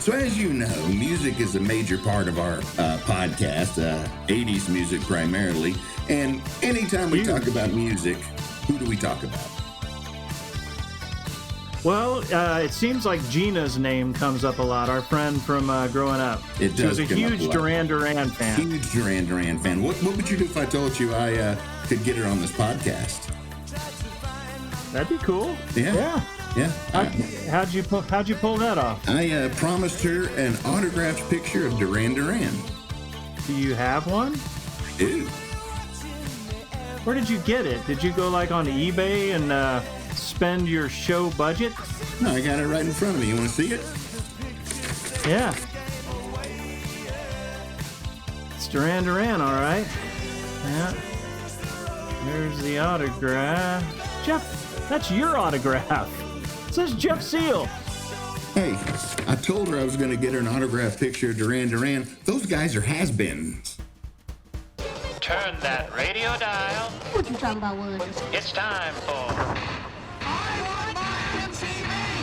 So as you know, music is a major part of our podcast, 80s music primarily. And anytime we talk about music, who do we talk about? Well, it seems like Gina's name comes up a lot, our friend from growing up. It does. She was a huge Duran Duran fan. Huge Duran Duran fan. What would you do if I told you I could get her on this podcast? That'd be cool. Yeah. How'd you pull that off? I promised her an autographed picture of Duran Duran. Do you have one? I do. Where did you get it? Did you go like on eBay and spend your show budget? No, I got it right in front of me. You want to see it? Yeah. It's Duran Duran, all right. Yeah. There's the autograph. Jeff, that's your autograph. It says Jeff Seal. Hey, I told her I was going to get her an autographed picture of Duran Duran. Those guys are has-beens. Turn that radio dial. What you talking about, Wood? It's time for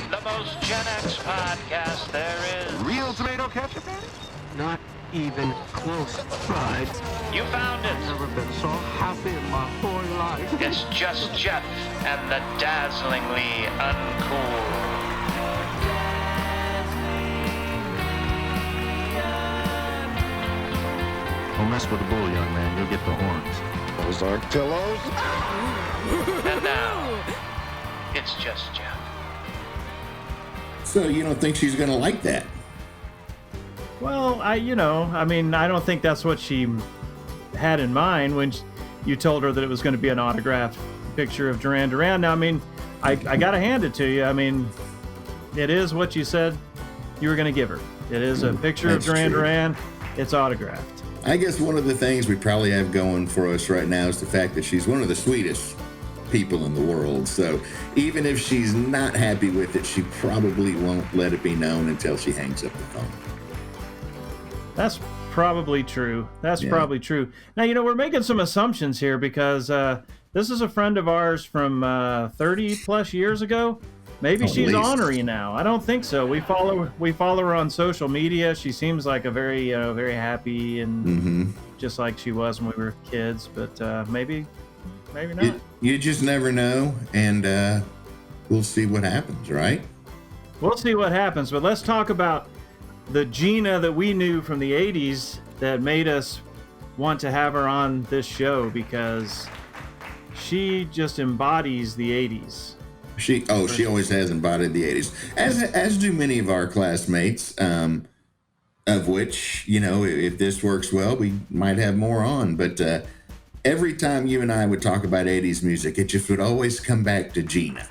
the most Gen X podcast there is. Real tomato ketchup? Not even close, Pride. You found it. Never been so happy in my whole life. It's just Jeff and the dazzlingly uncool. Don't mess with the bull, young man. You'll get the horns. Those aren't pillows. And now, it's just Jeff. So you don't think she's going to like that? Well, I don't think that's what she had in mind when you told her that it was going to be an autographed picture of Duran Duran. Now, I got to hand it to you. It is what you said you were going to give her. It is a picture of Duran Duran. It's autographed. I guess one of the things we probably have going for us right now is the fact that she's one of the sweetest people in the world. So even if she's not happy with it, she probably won't let it be known until she hangs up the phone. That's probably true. Probably true. Now, we're making some assumptions here because this is a friend of ours from 30 plus years ago. Maybe she's ornery now. I don't think so. We follow her on social media. She seems like a very, very happy and just like she was when we were kids. But maybe not. You just never know, and we'll see what happens, right? We'll see what happens. But let's talk about the Gina that we knew from the 80s that made us want to have her on this show because she just embodies the 80s. She always has embodied the 80s, as do many of our classmates, of which, if this works well, we might have more on. But every time you and I would talk about 80s music, it just would always come back to Gina.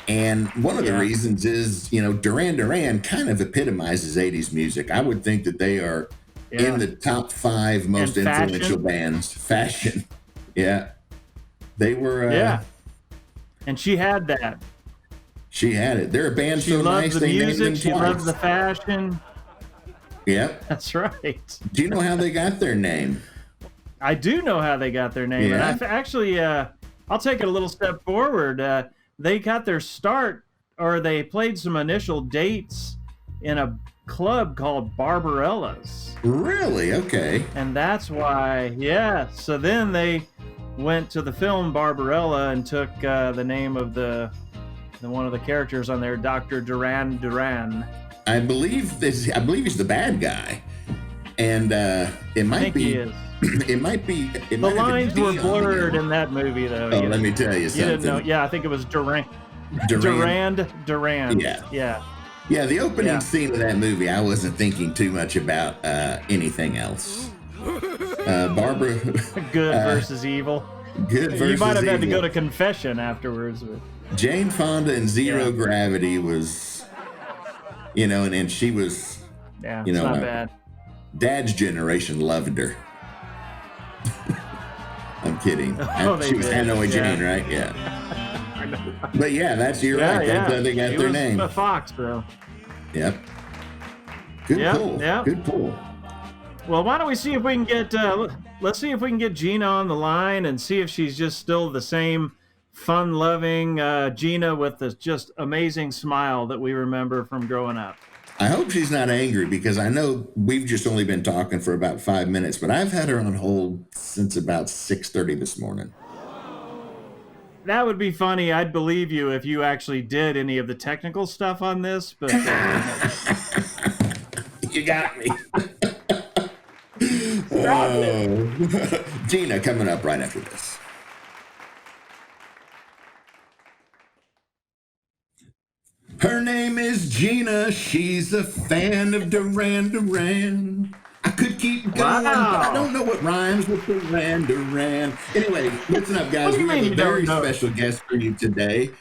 And one of the reasons is, Duran Duran kind of epitomizes 80s music. I would think that they are in the top 5 most influential bands. Fashion. Yeah. They were... And she had that. She had it. They're a band so nice they named them twice. She loves the music. She loves the fashion. Yep. That's right. Do you know how they got their name? I do know how they got their name. Yeah. And actually, I'll take it a little step forward. They got their start, or they played some initial dates in a club called Barbarella's. Really? Okay. And that's why, So then they went to the film Barbarella and took the name of the one of the characters on there, Dr. Duran Duran. I believe he's the bad guy, and it might be. He is. It might be. The lines were blurred in that movie, though. Oh, let me tell you something. You didn't know? Yeah, I think it was Duran. Yeah. Yeah, the opening scene of that movie, I wasn't thinking too much about anything else. Barbara. Good versus evil. Good versus evil. You might have had to go to confession afterwards. But... Jane Fonda in Zero Gravity was, and she was, it's not bad. Dad's generation loved her. I'm kidding. She was Hanoi Jane, right? Yeah. But you're right. That's how they got their name. A fox, bro. Yep. Good pull. Yep. Good pull. Well, why don't we see if we can get let's see if we can get Gina on the line and see if she's just still the same fun-loving Gina with this just amazing smile that we remember from growing up. I hope she's not angry because I know we've just only been talking for about 5 minutes, but I've had her on hold since about 6:30 this morning. That would be funny. I'd believe you if you actually did any of the technical stuff on this, but You got me. Oh. Gina coming up right after this. Her name is Gina. She's a fan of Duran Duran. I could keep going, but I don't know what rhymes with Duran Duran. Anyway, listen up, guys. We have a very special guest for you today.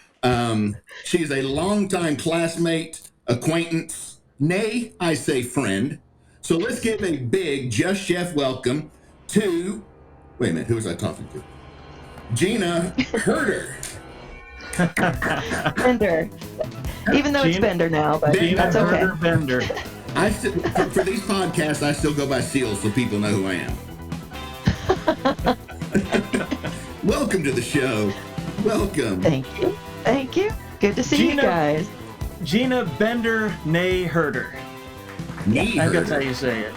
She's a longtime classmate, acquaintance, nay, I say friend. So let's give a big Just Chef welcome to, wait a minute, who was I talking to? Gina Huerter. Bender. Even though it's Bender now, but Gina that's okay. Huerter Bender. I still, for these podcasts, I still go by Seals so people know who I am. Welcome to the show. Welcome. Thank you. Thank you. Good to see you guys. Gina Bender, nay Huerter. I think that's how you say it.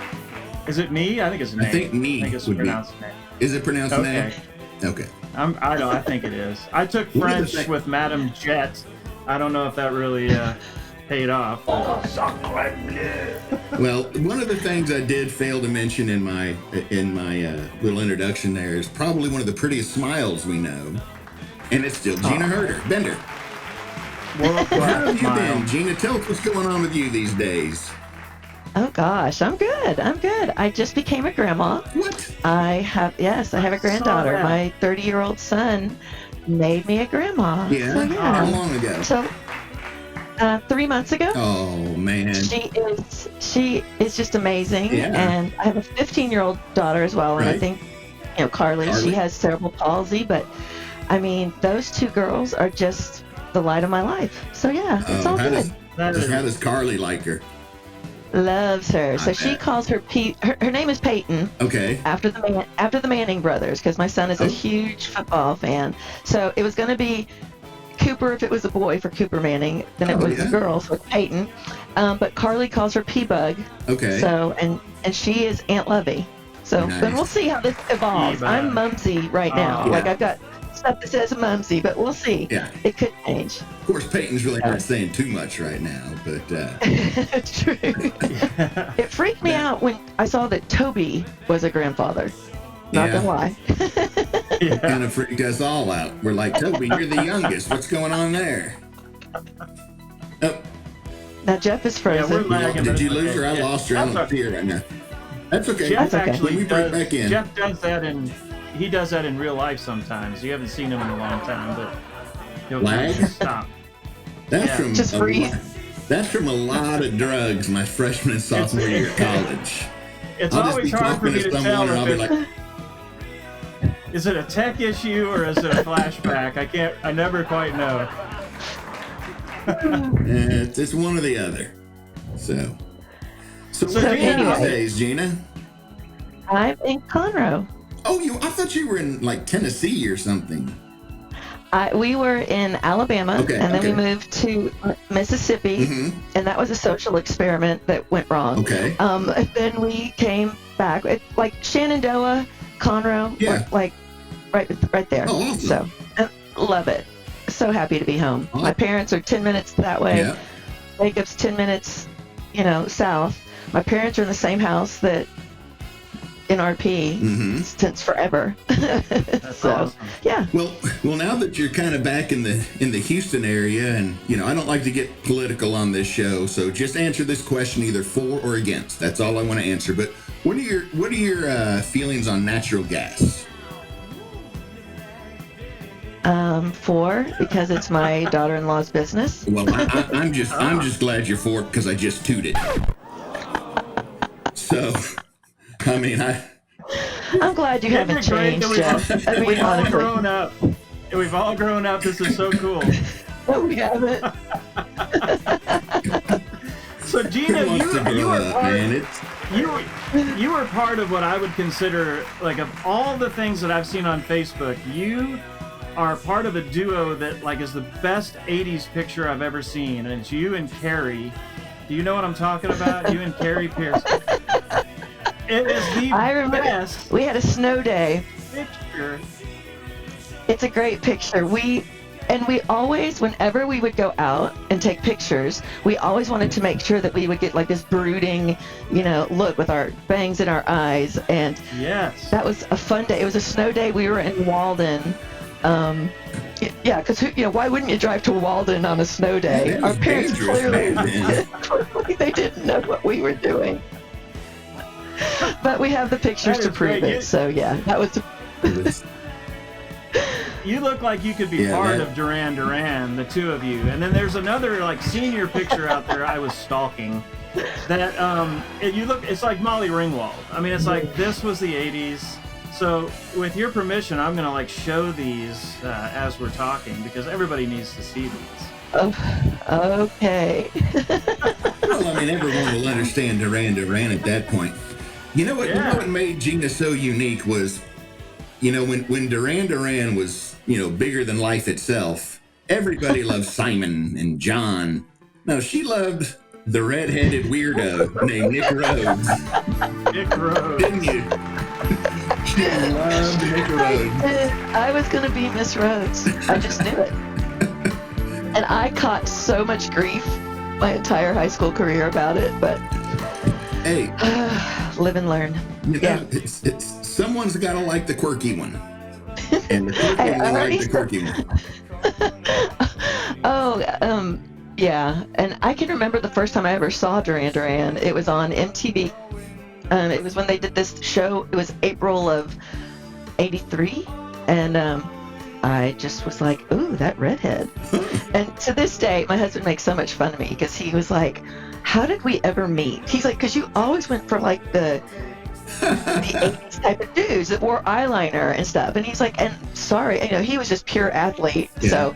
Is it me? I think it's nay. I think me I think it's would pronounced be. nay. Is it pronounced nay? Okay. I think it is. I took French with Madame Jet. I don't know if that really paid off. Well, one of the things I did fail to mention in my little introduction there is probably one of the prettiest smiles we know, and it's still Gina Huerter Bender. How have you been, Gina? Tell us what's going on with you these days. Oh gosh, I'm good. I just became a grandma. What? I have a granddaughter. My 30-year-old son made me a grandma. Yeah. So, How long ago? So 3 months ago. Oh man. She is just amazing. Yeah. And I have a 15-year-old daughter as well. And I think, Carly, she has cerebral palsy, but I mean, those two girls are just the light of my life. So yeah, it's all good. How does Carly like her? Loves her. So she calls her her name is Peyton. Okay. After the Manning brothers, because my son is a huge football fan. So it was going to be Cooper if it was a boy for Cooper Manning. Then it was a girl, so it's Peyton. But Carly calls her P-Bug. Okay. So and she is Aunt Lovey. So then we'll see how this evolves. I'm Mumsy right now. Like I've got stuff that says Mumsy, but we'll see. Yeah. It could change. Of course, Peyton's really not saying too much right now, but it's true. It freaked me out when I saw that Toby was a grandfather. Not gonna lie. Kind of freaked us all out. We're like, Toby, you're the youngest. What's going on there? Oh. Now Jeff is frozen. Did you lose her? I lost her. I don't see her right now. That's okay. Jeff When we break back in. Jeff does that he does that in real life sometimes. You haven't seen him in a long time, but he'll just stop. That's from just freeze. That's from a lot of drugs my freshman and sophomore year of college. It's always hard for me to tell if is it a tech issue or is it a flashback? I never quite know. It's one or the other. So what are you doing these days, Gina? I'm in Conroe. Oh, I thought you were in like Tennessee or something. We were in Alabama, and then we moved to Mississippi, and that was a social experiment that went wrong. Okay. Then we came back, like Shenandoah, Conroe, like right there. Oh, awesome. So, love it. So happy to be home. Oh. My parents are 10 minutes that way. Yeah. Jacob's 10 minutes, south. My parents are in the same house that in RP since forever. That's awesome. Yeah. Well, now that you're kind of back in the Houston area, and I don't like to get political on this show, so just answer this question either for or against. That's all I want to answer. But what are your feelings on natural gas? For, because it's my daughter-in-law's business. Well, I'm just glad you're for it because I just tooted. So, I mean, I'm glad you haven't changed, Jeff. We've all grown up. We've all grown up. This is so cool. No, we haven't. So, Gina, you were part of what I would consider, like, of all the things that I've seen on Facebook, you are part of a duo that, like, is the best 80s picture I've ever seen, and it's you and Carrie Do you know what I'm talking about? You and Carrie Pierce. It is the I remember best we had a snow day. picture. It's a great picture. We always, whenever we would go out and take pictures, we always wanted to make sure that we would get like this brooding, look with our bangs in our eyes. And Yes. that was a fun day. It was a snow day. We were in Walden. Yeah, because why wouldn't you drive to Walden on a snow day? It Our was parents dangerous, clearly they didn't know what we were doing. But we have the pictures That to is prove great. it. So yeah, that was. It was- You look like you could be Yeah, part that- of Duran Duran, the two of you. And then there's another like senior picture out there I was stalking. That it's like Molly Ringwald. I mean, it's like this was the '80s. So with your permission, I'm gonna like show these as we're talking because everybody needs to see these. Oh, okay. Well, I mean, everyone will understand Duran Duran at that point. You know what? You know what made Gina so unique was, when Duran Duran was, bigger than life itself. Everybody loved Simon and John. No, she loved the redheaded weirdo named Nick Rhodes. Nick Rhodes. Didn't you? She loved Nick Rhodes. I was going to be Miss Rhodes. I just knew it. And I caught so much grief my entire high school career about it, but Hey, live and learn. it's someone's got to like the quirky one. And the quirky Hey, one already like the quirky one. Yeah. And I can remember the first time I ever saw Duran Duran. It was on MTV. It was when they did this show. It was April of '83, and I just was like, "Ooh, that redhead." And to this day, my husband makes so much fun of me because he was like, "How did we ever meet?" He's like, "Because you always went for like the 80s type of dudes that wore eyeliner and stuff." And he's like, "And sorry, he was just pure athlete, so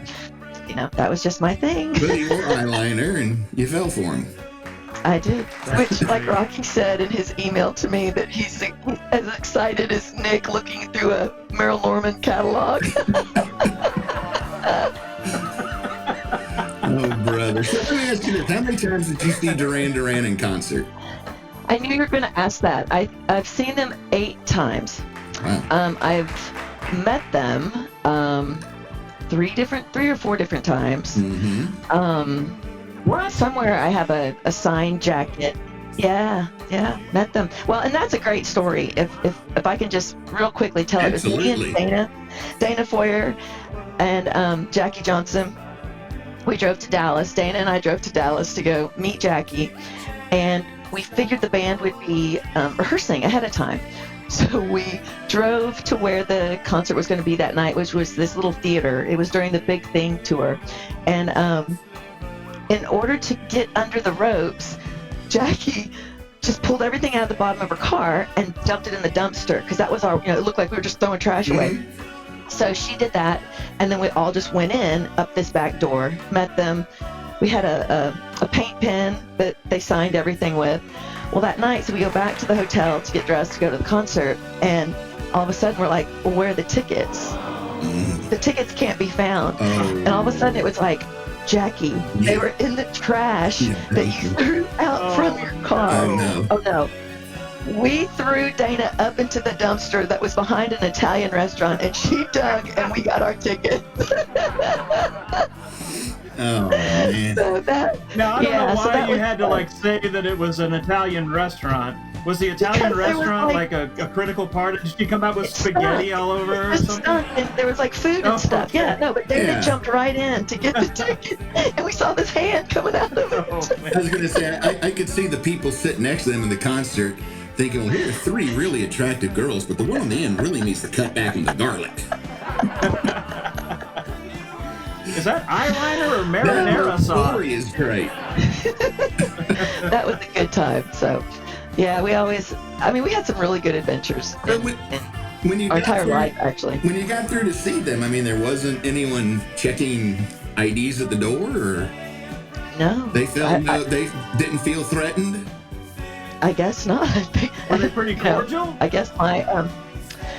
that was just my thing." But he wore eyeliner and you fell for him. I did. Which, like Rocky said in his email to me, that he's as excited as Nick looking through a Merrill Norman catalog. Oh, brother. So let me ask you this. How many times did you see Duran Duran in concert? I knew you were going to ask that. I've seen them 8 times. Wow. I've met them 3 or 4 different times. Mm-hmm. What? Somewhere I have a signed jacket. Yeah, met them. Well, and that's a great story. If I can just real quickly tell it. It was me and Dana Foyer, and Jackie Johnson. We drove to Dallas. Dana and I drove to Dallas to go meet Jackie, and we figured the band would be rehearsing ahead of time. So we drove to where the concert was going to be that night, which was this little theater. It was during the Big Thing tour, and in order to get under the ropes, Jackie just pulled everything out of the bottom of her car and dumped it in the dumpster because that was our, it looked like we were just throwing trash away. So she did that, and then we all just went in up this back door, met them. We had a paint pen that they signed everything with. Well, that night, so we go back to the hotel to get dressed to go to the concert, and all of a sudden we're like, well, where are the tickets? The tickets can't be found. And all of a sudden it was like, Jackie, they were in the trash that you threw out from your car. Oh no. We threw Dana up into the dumpster that was behind an Italian restaurant, and she dug, and we got our tickets. Oh, man. So that, Now, I don't know so why that you was had to fun. like say that it was an Italian restaurant. Was the Italian Because there was, restaurant like- like a critical part? Did she come out with It spaghetti stunk. all over her or It was something? stunk, and there was like food Oh, and stuff. okay. Yeah, no, but Dana Yeah. jumped right in to get the ticket, and we saw this hand coming out of it. Oh, I was going to say, I could see the people sitting next to them in the concert thinking, well, here are 3 really attractive girls, but the one on the end really needs to cut back on the garlic. Is that eyeliner or marinara The sauce? story is great. That was a good time. So, yeah, we had some really good adventures But in when you our got entire through- life, actually. When you got through to see them, I mean, there wasn't anyone checking IDs at the door, or No, they felt they didn't feel threatened. I guess not. Were they pretty cordial? I guess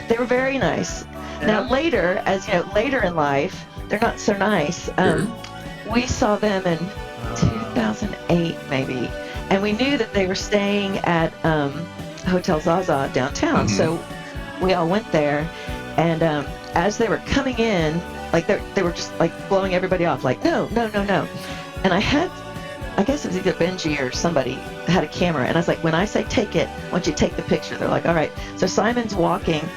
they were very nice. Now Yeah. later, later in life, they're not so nice. Sure. We saw them in 2008 maybe, we knew that they were staying at Hotel Zaza downtown, so we all went there. And as they were coming in, like they were just like blowing everybody off, like no. And I guess it was either Benji or somebody had a camera, and I was like, when I say take it, I want you to take the picture. They're like, all right. So Simon's walking,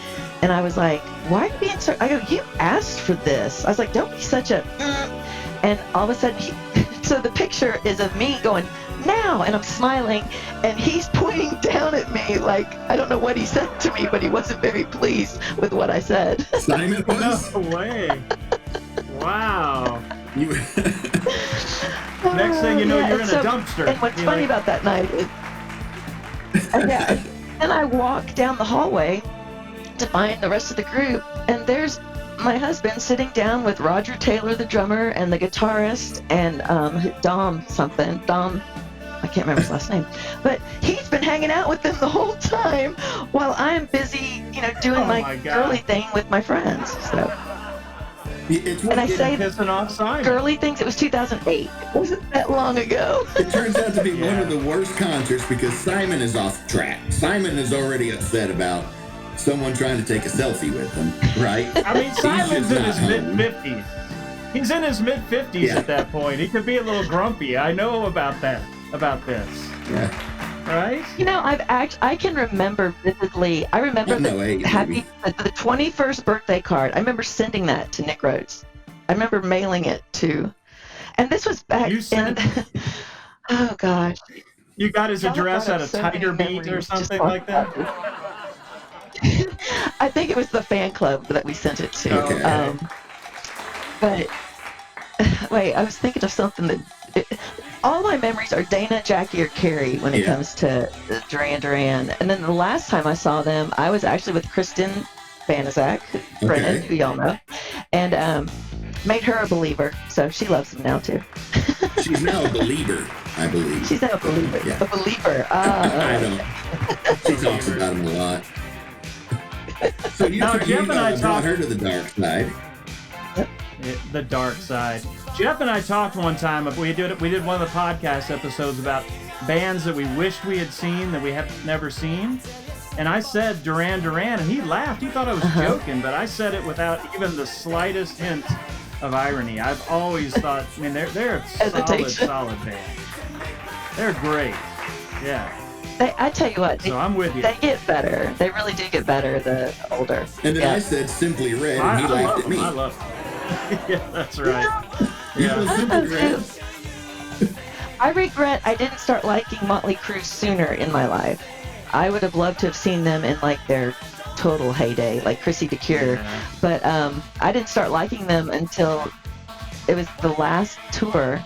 and I was like, why are you being so? I go, you asked for this. I was like, don't be such a. And all of a sudden, so the picture is of me going now, and I'm smiling, and he's pointing down at me like I don't know what he said to me, but he wasn't very pleased with what I said. Simon was? No way. Wow. You... Next thing you know, you're in a dumpster. And what's funny about that night is, and I walk down the hallway to find the rest of the group, and there's my husband sitting down with Roger Taylor, the drummer, and the guitarist, and Dom, I can't remember his last name, but he's been hanging out with them the whole time while I'm busy, doing my girly thing with my friends. So. And I say girly things, it was 2008. It wasn't that long ago. It turns out to be one of the worst concerts because Simon is off track. Simon is already upset about someone trying to take a selfie with him, right? I mean, Simon's in his mid-50s. He's in his mid-50s at that point. He could be a little grumpy. I know about this. Yeah. Right? I can remember vividly. I remember the 21st birthday card. I remember sending that to Nick Rhodes. I remember mailing it to, and this was back in. Oh gosh. You got his address at a Tiger Beat or something like that. I think it was the fan club that we sent it to. Okay. But wait, I was thinking of something that. All my memories are Dana, Jackie, or Carrie when it comes to Duran Duran. And then the last time I saw them, I was actually with Kristen Banaszak, Brennan, who y'all know, and made her a believer. So she loves them now, too. She's now a believer, I believe. She's now a believer. Yeah. A believer. I don't. She talks about him a lot. So you brought her to the dark side. The dark side. Jeff and I talked one time. We did one of the podcast episodes about bands that we wished we had seen that we have never seen. And I said Duran Duran, and he laughed. He thought I was joking, but I said it without even the slightest hint of irony. I've always thought, I mean, they're a solid band. They're great. Yeah. I tell you what, so I'm with you. They get better. They really do get better the older. And then I said Simply Red, and he laughed at me. I love them. Yeah, that's right. I regret I didn't start liking Motley Crue sooner in my life. I would have loved to have seen them in like their total heyday, like Chrissy DeCure. But I didn't start liking them until it was the last tour,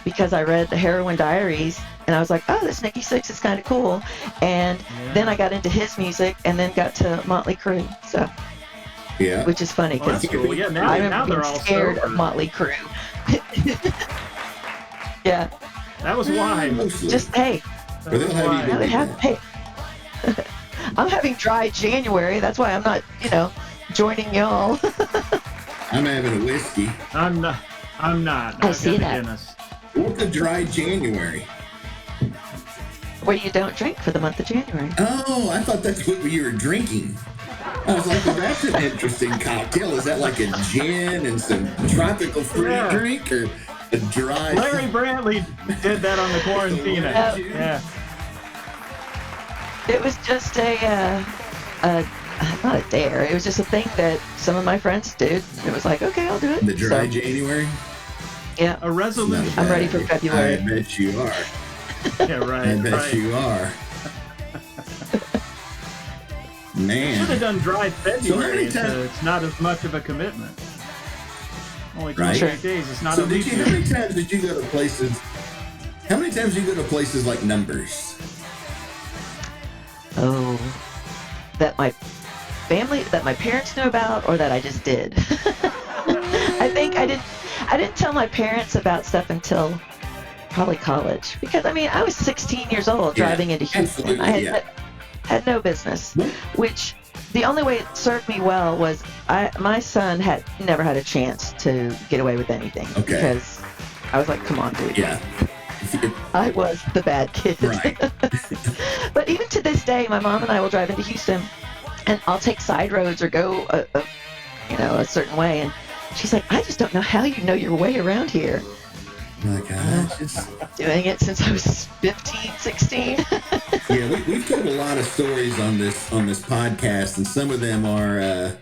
because I read the Heroin Diaries, and I was like, oh, this Nikki Sixx is kind of cool. And then I got into his music, and then got to Motley Crue. So. Yeah. Which is funny because cool. I remember being scared of Motley Crue. Yeah. That was why. Just hey. I'm having dry January. That's why I'm not, joining y'all. I'm having a whiskey. I'm not. I see that. What's a dry January? Where you don't drink for the month of January. Oh, I thought that's what you were drinking. I was like, well, that's an interesting cocktail. Is that like a gin and some tropical fruit drink, or a dry? Larry Brantley did that on the Quarantina. Yeah. It was just not a dare. It was just a thing that some of my friends did. It was like, okay, I'll do it. The dry January? Yeah. A resolution. I'm ready for February. I bet you are. Yeah, right. I bet you are. Man. Should have done dry February, so it's not as much of a commitment. Only 28 days. It's not a leap year. How many times did you go to places? How many times did you go to places like Numbers? Oh, that my parents knew about, or that I just did. I think I didn't tell my parents about stuff until probably college, because I was 16 years old driving into Houston. I had no business, which the only way it served me well was my son had never had a chance to get away with anything, because I was like, come on, dude. Yeah. I was the bad kid. Right. But even to this day, my mom and I will drive into Houston, and I'll take side roads or go a certain way, and she's like, I just don't know how you know your way around here. Like, just Doing it since I was 15, 16. yeah, we've told a lot of stories on this podcast, and some of them are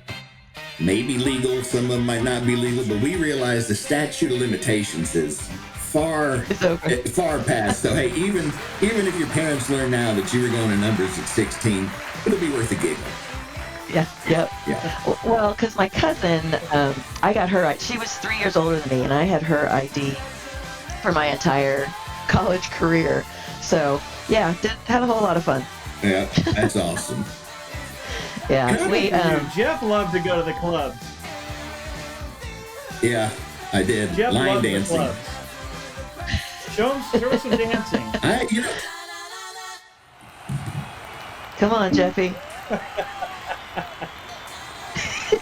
maybe legal, some of them might not be legal, but we realize the statute of limitations is far past. So hey, even if your parents learn now that you were going to numbers at 16, it'll be worth a giggle. Yeah, yep. Yeah. Well, because my cousin, I got her, she was 3 years older than me, and I had her ID for my entire college career. So, yeah, had a whole lot of fun. Yeah, that's awesome. Yeah, Jeff loved to go to the clubs. Yeah, I did. Jeff Line loved dancing. the clubs. Show us some dancing. Come on, Jeffy.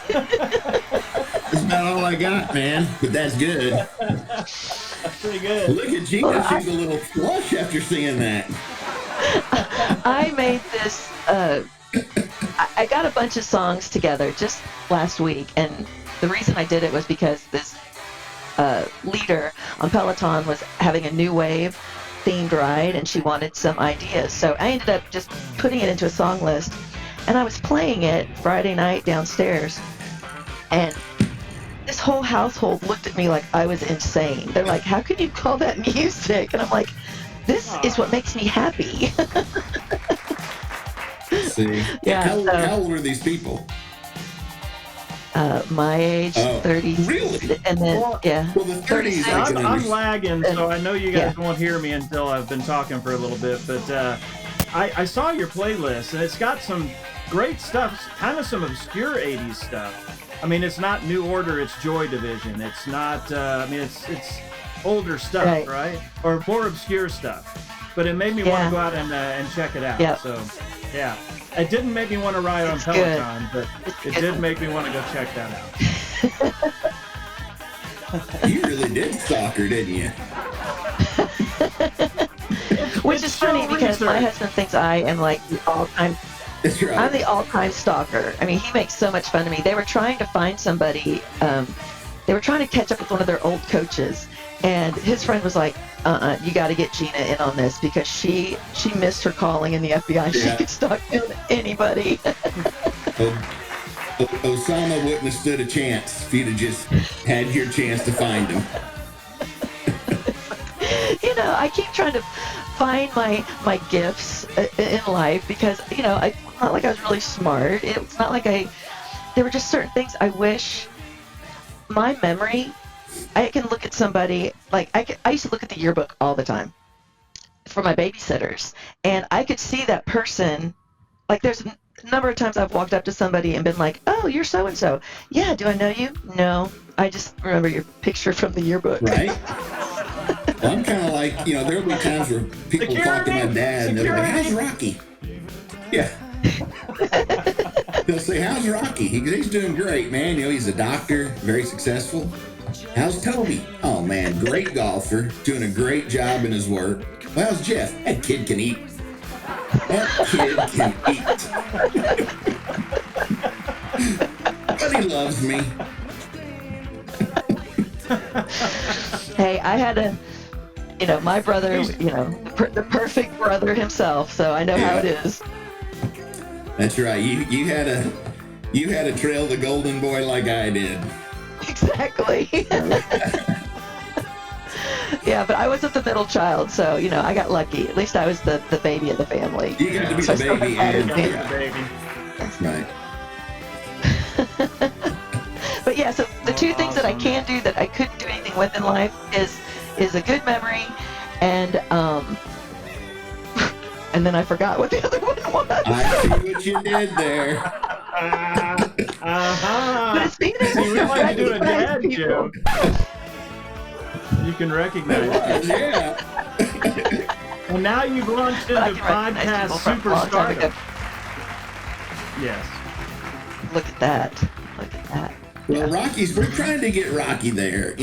That's about all I got, man. But that's good. That's pretty good. Look at Gina. She's a little flush after seeing that. I made this, I got a bunch of songs together just last week, and the reason I did it was because this leader on Peloton was having a new wave themed ride, and she wanted some ideas. So I ended up just putting it into a song list, and I was playing it Friday night downstairs, and this whole household looked at me like I was insane. They're like, how can you call that music? And I'm like, this is what makes me happy. See? Yeah, How old are these people? My age, 30. Really? And then, Well, the 30s. I'm lagging, so I know you guys won't hear me until I've been talking for a little bit. But I saw your playlist, and it's got some great stuff, kind of some obscure 80s stuff. I mean, it's not New Order, it's Joy Division. It's not, it's older stuff, right? Or more obscure stuff. But it made me want to go out and check it out. Yep. So, yeah. It didn't make me want to ride on Peloton, but it did make me want to go check that out. You really did stalk her, didn't you? Which is funny because my husband thinks I am like the all-time. That's right. I'm the all-time stalker. I mean, he makes so much fun of me. They were trying to find somebody. They were trying to catch up with one of their old coaches, and his friend was like, you got to get Gina in on this because she missed her calling in the FBI. Yeah. She could stalk anybody. Osama wouldn't have stood a chance if you'd have just had your chance to find him. I keep trying to find my gifts in life because, it's not like I was really smart. It's not like there were just certain things I wish my memory, I can look at somebody, like I used to look at the yearbook all the time for my babysitters, and I could see that person, like there's a number of times I've walked up to somebody and been like, oh, you're so-and-so. Yeah, do I know you? No, I just remember your picture from the yearbook. Right? Well, I'm kind of like, there'll be times where people talk to my dad and they're like, how's Rocky? Yeah. They'll say, how's Rocky? He's doing great, man. He's a doctor, very successful. How's Toby? Oh, man, great golfer, doing a great job in his work. Well, how's Jeff? That kid can eat. That kid can eat. But he loves me. Hey, I had my brother, the perfect brother himself, so I know how it is. That's right. You had to trail the golden boy like I did. Exactly. Yeah, but I wasn't the middle child, so I got lucky. At least I was the baby of the family. You got to be the baby and the baby. That's right. But yeah, so the two things that I can do that I couldn't do anything with in life is a good memory and and then I forgot what the other one was. I see what you did there. But it's being able See, we like to do a dad people. joke. You can recognize it. Yeah. And now you've launched But I into can recognize podcast people from a long time ago. superstardom. Yes. Look at that. Look at that. Well, we're trying to get Rocky there.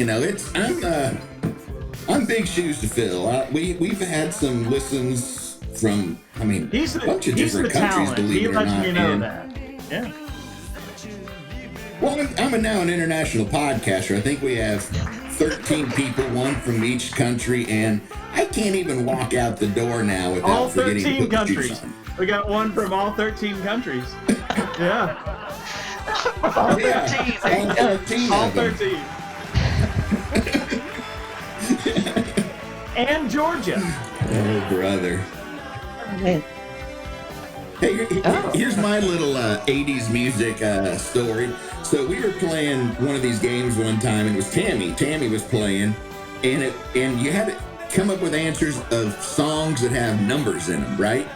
I'm big shoes to fill. We've had some listens from, I mean, He's a bunch of the different countries, talent. believe He it or lets not. me know And, that. Yeah. well, I'm now an international podcaster. I think we have 13 people, one from each country, and I can't even walk out the door now without All forgetting 13 to put the shoes countries. on. We got one from all 13 countries. Yeah. All Yeah, 13. all 13 All of them. 13. And Georgia. Oh, brother. Man. Hey, Oh. here's my little 80s music story. So we were playing one of these games one time, and it was Tammy. Tammy was playing, and you had to come up with answers of songs that have numbers in them, right?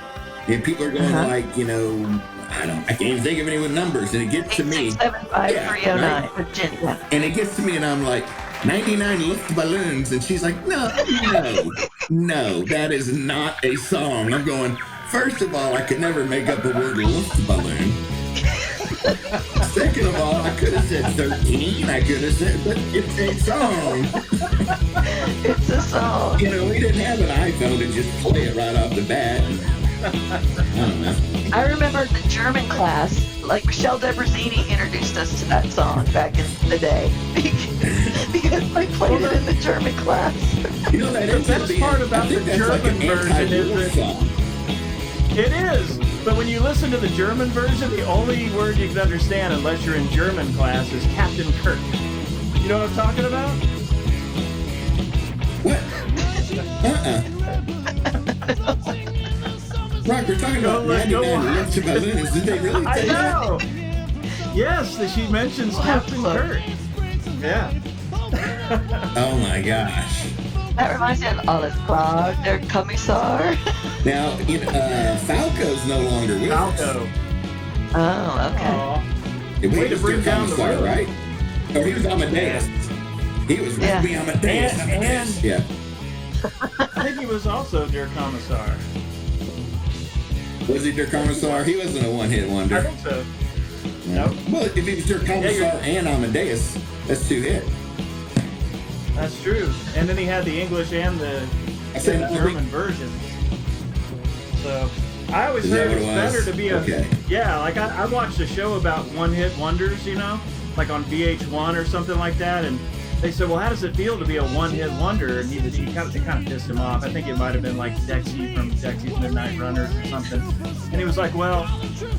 And people are going like, I can't even think of any with numbers, and it gets to me. 8675309, Virginia. And it gets to me, and I'm like, 99 Luftballons, and she's like, no, that is not a song. I'm going, first of all, I could never make up the word Luftballon. Second of all, I could have said 13. I could have said, but it's a song. It's a song. We didn't have an iPhone to just play it right off the bat. I don't know. I remember the German class, like Michelle Debrezini introduced us to that song back in the day. Because I played it in the German class. That The best part about the German version is that song. it is. But when you listen to the German version, the only word you can understand, unless you're in German class, is Captain Kirk. You know what I'm talking about? What? Rock, we're talking about 99 Luftballons. Did they really I say that? know. Yes, she mentions Captain Kirk. Yeah. Oh my gosh. That reminds me of Alles klar, der Kommissar. Now, Falco's no longer with us. Falco. Oh, okay. Aw. He Way to was bring their down the commissar, room. right? Oh, he was Amadeus. He was with Yeah. me, Amadeus. And- Amadeus. and- Yeah. I think he was also their commissar. Was he their commissar? He wasn't a one-hit I wonder. think so. Nope. Well, if he was their commissar and Amadeus, that's two hit. That's true. And then he had the English and the I said, German versions. So I always Is that heard what it's it was? better to be a Okay. yeah. Like I watched a show about one-hit wonders, like on VH1 or something like that, and they said, well, how does it feel to be a one-hit wonder? And it kind of pissed him off. I think it might have been like Dexy from Dexy's Midnight Runners or something. And he was like, well,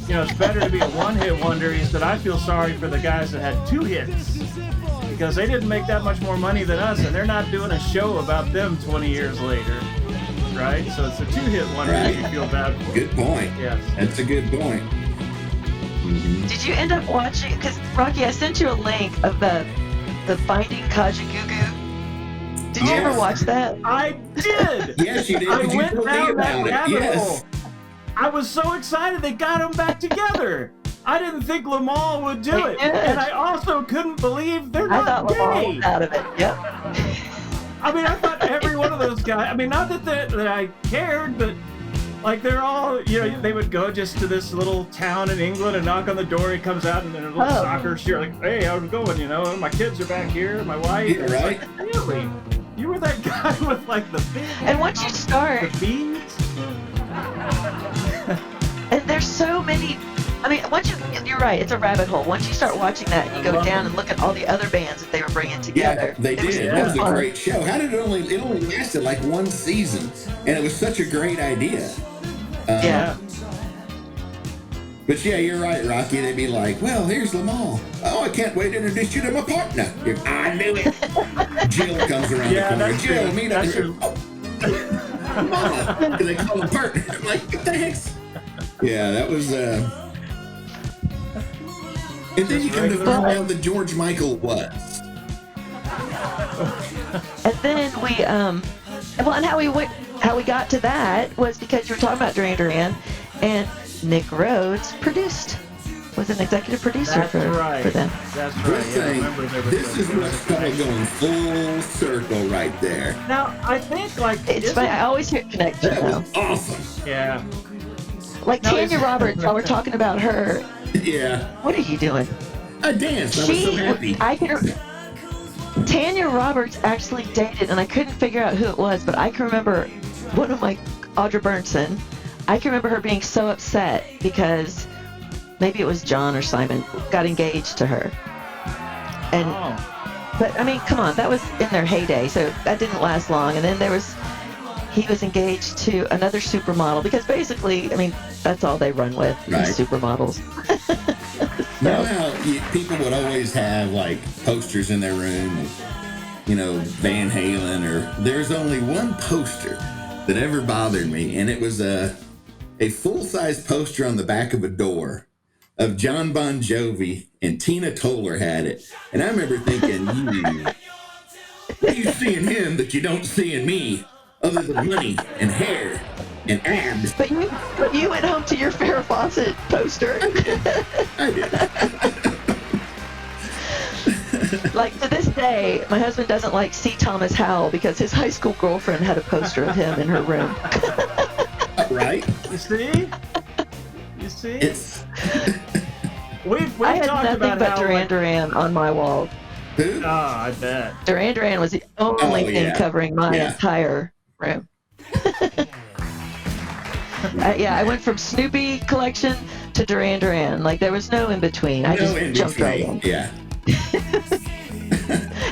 it's better to be a one-hit wonder. He said, I feel sorry for the guys that had two hits because they didn't make that much more money than us, and they're not doing a show about them 20 years later, right? So it's a two-hit wonder that you feel bad for. Good point. Yes. That's a good point. Did you end up watching? Because Rocky, I sent you a link of the Finding Kajagoogoo. Did you ever Yes. watch that? I did. Yes, you did. I You went told me down that about it. rabbit Yes. hole. I was so excited they got them back together. I didn't think Lamal would do They it, did. and I also couldn't believe they're I not thought Lamar gay. was out of it. Yep. I mean, I thought every one of those guys. I mean, not that I cared, but like they're all, they would go just to this little town in England and knock on the door. He comes out in a little Oh. soccer shirt, like, "Hey, how's it going? My kids are back here. My wife." Yeah, It's right. like, really? You were that guy with like the big And once you start, the beads? and there's so many. I mean, you're right. It's a rabbit hole. Once you start watching that, and you go down and look at all the other bands that they were bringing together. Yeah, they It was did. so That was a fun. great show. How did it only lasted like one season, and it was such a great idea. Yeah. But yeah, you're right, Rocky. They'd be like, well, here's Lamal. Oh, I can't wait to introduce you to my partner. I knew it. Jill comes around Yeah, the corner. that's Jill, true. meet That's up here. true. Oh. Because they call him partner. I'm like, thanks. Yeah, that was and then you come to find out that George Michael was. And then we and how we got to that was because you were talking about Duran Duran, and Nick Rhodes was an executive producer That's for right. them. That's right. Good Yeah, I thing. remember there was This is what's kind of going full circle right there. Now I think like It's isn't- funny. I always hear connection That though. was awesome. Yeah. Like Now, Tanya is- Roberts, while we're talking about her, Yeah. what are you doing? I danced. I was so happy. Tanya Roberts actually dated, and I couldn't figure out who it was, but I can remember one of my Audra Burnson. I can remember her being so upset because maybe it was John or Simon got engaged to her. And but I mean, come on, that was in their heyday, so that didn't last long. And then he was engaged to another supermodel because basically, I mean, that's all they run with, right. These supermodels. You know how people would always have like posters in their room of, you know, Van Halen, or there's only one poster that ever bothered me, and it was a full-size poster on the back of a door of John Bon Jovi, and Tina Toller had it. And I remember thinking, what do you see in him that you don't see in me, other than money and hair and abs? But you went home to your Farrah Fawcett poster. I did. Like, to this day, my husband doesn't like C. Thomas Howell because his high school girlfriend had a poster of him in her room. Right? You see? It's... We've I had talked nothing about but how, Duran like, Duran on my wall. Who? Oh, I bet. Duran Duran was the only thing covering my entire room. I went from Snoopy collection to Duran Duran. Like, there was no in between. I just jumped right in. Yeah.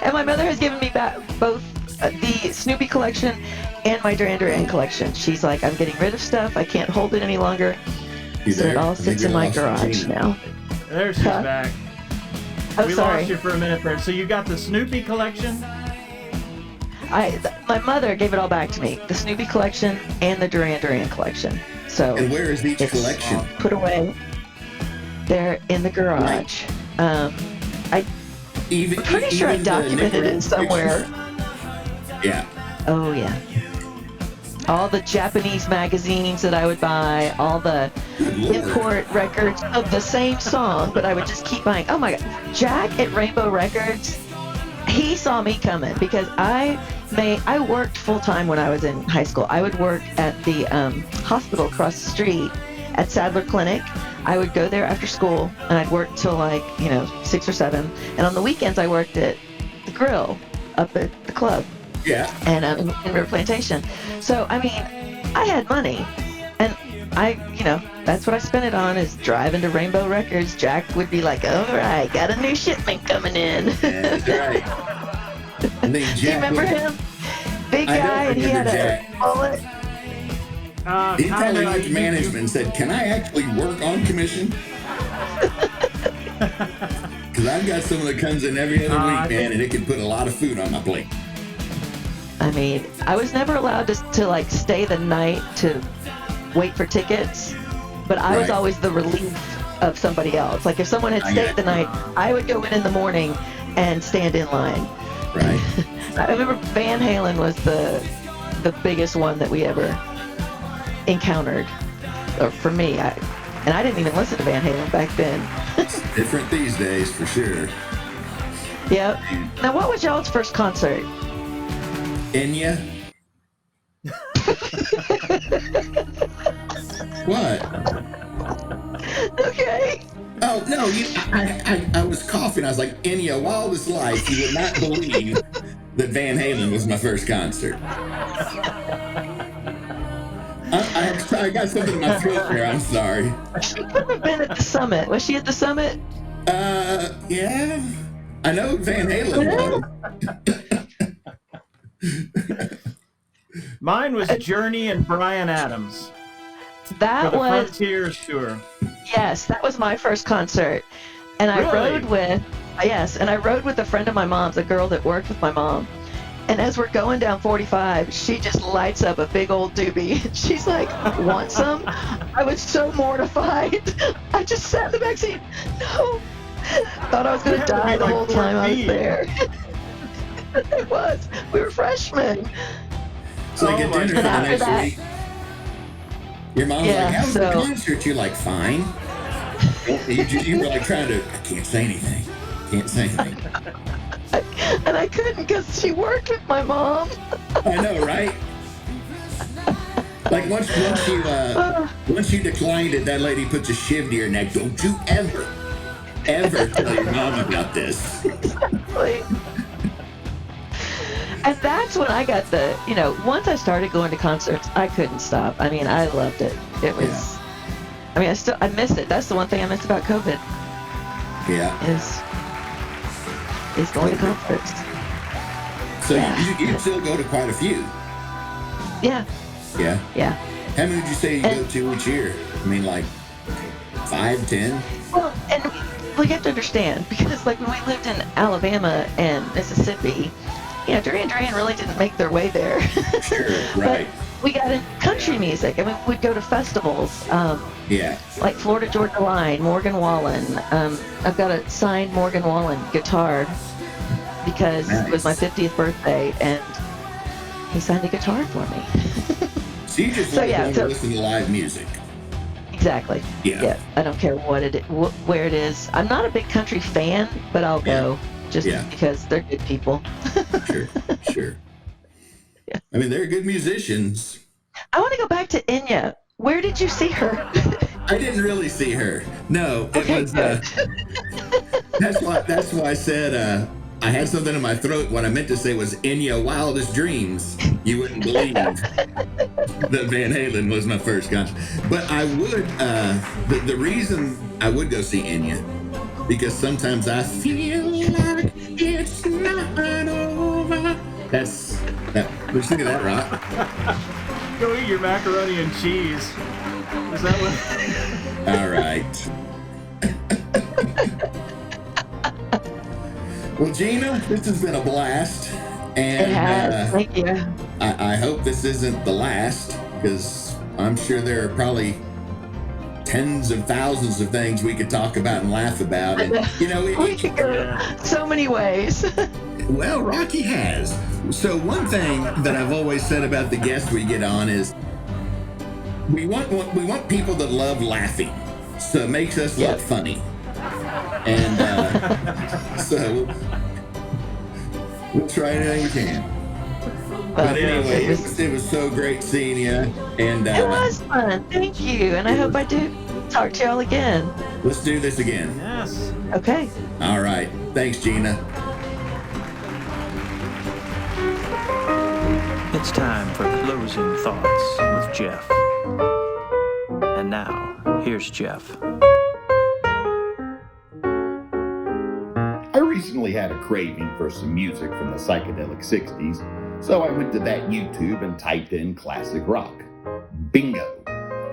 And my mother has given me back both the Snoopy collection and my Duran Duran collection. She's like, I'm getting rid of stuff. I can't hold it any longer. So it all sits in my garage now. There she's back. Oh, we sorry. lost you for a minute there. So you got the Snoopy collection? My mother gave it all back to me. The Snoopy collection and the Duran Duran collection. So and where is each collection? Put away. They're in the garage. I'm pretty sure I documented it somewhere. Yeah. Oh, yeah. All the Japanese magazines that I would buy, all the import records of the same song, but I would just keep buying. Oh my God. Jack at Rainbow Records, he saw me coming because I worked full time when I was in high school. I would work at the hospital across the street at Sadler Clinic. I would go there after school and I'd work till 6 or 7. And on the weekends I worked at the grill up at the club. Yeah. And in River Plantation. So, I mean, I had money. And that's what I spent it on, is driving to Rainbow Records. Jack would be like, all right, got a new shipment coming in. Yeah, that's right. And then Jack, do you remember him? Big guy, and he had a mullet. He probably to management and said, can I actually work on commission? Because I've got someone that comes in every other week, man, and it can put a lot of food on my plate. I mean, I was never allowed to stay the night to wait for tickets, but I was always the relief of somebody else. Like, if someone had stayed the night, I would go in the morning and stand in line. Right. I remember Van Halen was the biggest one that we ever encountered, or for me. And I didn't even listen to Van Halen back then. It's different these days, for sure. Yep. Now, what was y'all's first concert? Enya? What? Okay. Oh, no, I was coughing. I was like, Enya, wildest life, you would not believe that Van Halen was my first concert. I got something in my throat there, I'm sorry. She could have been at the Summit. Was she at the Summit? Yeah. I know Van Halen was. Mine was Journey and Bryan Adams. That for the was Frontiers tour. Yes, that was my first concert, and I rode with a friend of my mom's, a girl that worked with my mom. And as we're going down 45, she just lights up a big old doobie. She's like, "Want some?" I was so mortified. I just sat in the back seat. No, thought I was gonna die the whole time I was there. It was. We were freshmen. So they get dinner for the next week. Your mom's like, how was the concert? You're like, fine. You were like trying to, I can't say anything. And I couldn't because she worked with my mom. I know, right? Like once you declined it, that lady puts a shiv to your neck. Don't you ever tell your mom about this. Exactly. And that's when I got the, once I started going to concerts, I couldn't stop. I mean, I loved it. It was, I mean, I miss it. That's the one thing I miss about COVID. Yeah. Is going to concerts. So you still go to quite a few. Yeah. Yeah. Yeah. How many would you say you go to each year? I mean, like 5, 10? Well, and you have to understand, because like when we lived in Alabama and Mississippi, Duran Duran really didn't make their way there. Sure, right. But we got in country music, and we'd go to festivals. Like Florida Georgia Line, Morgan Wallen. I've got a signed Morgan Wallen guitar because it was my 50th birthday, and he signed a guitar for me. So you just listen to live music. Exactly. Yeah. I don't care where it is. I'm not a big country fan, but I'll go just because they're good people. Sure. Yeah. I mean, they're good musicians. I want to go back to Enya. Where did you see her? I didn't really see her. No, it was. That's why I said I had something in my throat. What I meant to say was Enya Wildest Dreams. You wouldn't believe that Van Halen was my first concert. But I would. The reason I would go see Enya, because sometimes I feel like it's not over. That's that. We're singing that, right? Go eat your macaroni and cheese. Is that what? All right. Well, Gina, this has been a blast. And it has. Thank you. I hope this isn't the last, because I'm sure there are probably tens of thousands of things we could talk about and laugh about. And, we could go so many ways. Well, Rocky has. So one thing that I've always said about the guests we get on is we want people that love laughing, so it makes us look funny. And so we'll try anything we can. But anyway, it was so great seeing you. And it was fun. Thank you. And I hope I do talk to y'all again. Let's do this again. Yes. Okay. All right. Thanks, Gina. It's time for closing thoughts with Jeff. And now, here's Jeff. I recently had a craving for some music from the psychedelic 60s, so I went to that YouTube and typed in classic rock. Bingo!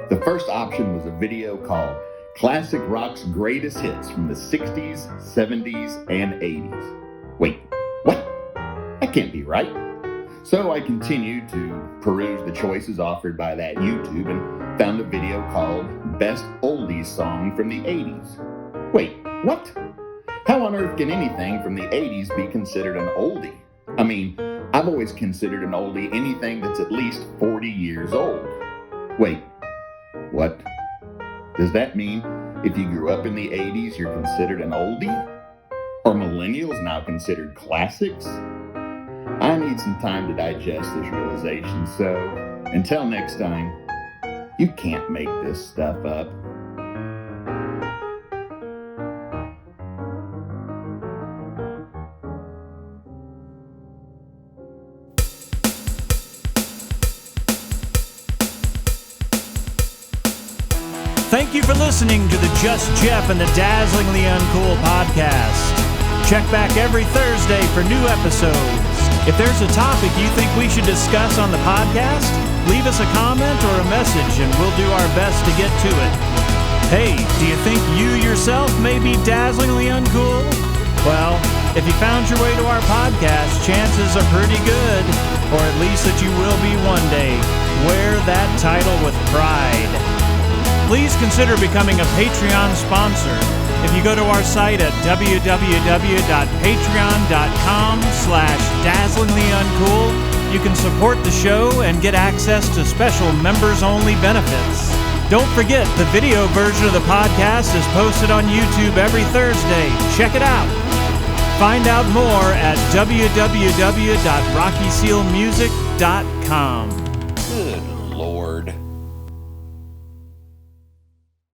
The first option was a video called Classic Rock's Greatest Hits from the 60s, 70s, and 80s. Wait, what? That can't be right. So I continued to peruse the choices offered by that YouTube and found a video called Best Oldies Song from the 80s. Wait, what? How on earth can anything from the 80s be considered an oldie? I mean, I've always considered an oldie anything that's at least 40 years old. Wait, what? Does that mean if you grew up in the 80s, you're considered an oldie? Are millennials now considered classics? I need some time to digest this realization, so until next time, you can't make this stuff up. Thank you for listening to the Just Jeff and the Dazzlingly Uncool podcast. Check back every Thursday for new episodes. If there's a topic you think we should discuss on the podcast, leave us a comment or a message and we'll do our best to get to it. Hey, do you think you yourself may be dazzlingly uncool? Well, if you found your way to our podcast, chances are pretty good, or at least that you will be one day. Wear that title with pride. Please consider becoming a Patreon sponsor. If you go to our site at www.patreon.com/dazzlinglyuncool, you can support the show and get access to special members-only benefits. Don't forget, the video version of the podcast is posted on YouTube every Thursday. Check it out. Find out more at www.rockysealmusic.com.